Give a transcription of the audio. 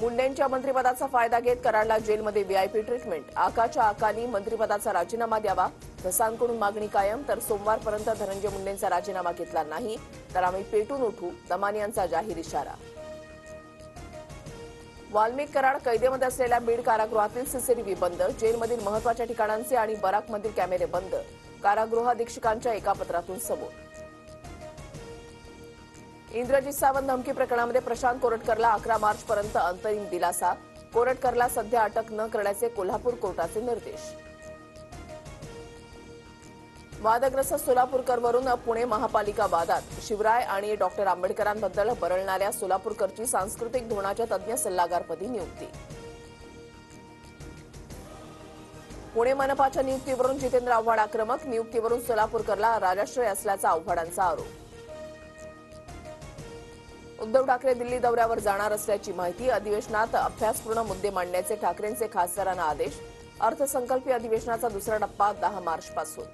मुंडेंच्या मंत्रिपदाचा फायदा घेत कराडला जेलमध्ये व्हीआयपी ट्रीटमेंट। आकाच्या आकांनी मंत्रिपदाचा राजीनामा द्यावा, धसांकडून मागणी कायम। तर सोमवारपर्यंत धनंजय मुंडेंचा राजीनामा घेतला नाही तर आम्ही पेटून उठू, दमानी यांचा जाहीर इशारा। वाल्मिक कराड कैदेमध्ये असलेल्या बीड कारागृहातील सीसीटीव्ही बंद, जेलमधील महत्वाच्या ठिकाणांचे आणि बराकमधील कॅमेरे बंद, कारागृह अधीक्षकांच्या एका पत्रातून सबूत। इंद्रजित सावंत धमकी प्रकरणामध्ये प्रशांत कोरटकरला 11 मार्चपर्यंत अंतरिम दिलासा, कोरटकरला सध्या अटक न करण्याचे कोल्हापूर कोर्टाचे निर्देश। वादग्रस्त सोलापूरकरवरून पुणे महापालिका वादात, शिवराय आणि डॉक्टर आंबेडकरांबद्दल बरळणाऱ्या सोलापूरकरची सांस्कृतिक धोरणाच्या तज्ज्ञ सल्लागारपदी नियुक्ती। पुणे मनपाच्या नियुक्तीवरून जितेंद्र आव्हाड आक्रमक, नियुक्तीवरून सोलापूरकरला राजाश्रय असल्याचा आव्हाडांचा आरोप। उद्धव ठाकरे दिल्ली दौऱ्यावर जाणार असल्याची माहिती, अधिवेशनात अभ्यासपूर्ण मुद्दे मांडण्याचे ठाकरेंचे खासदारांना आदेश। अर्थसंकल्पीय अधिवेशनाचा दुसरा टप्पा 10 मार्चपासून।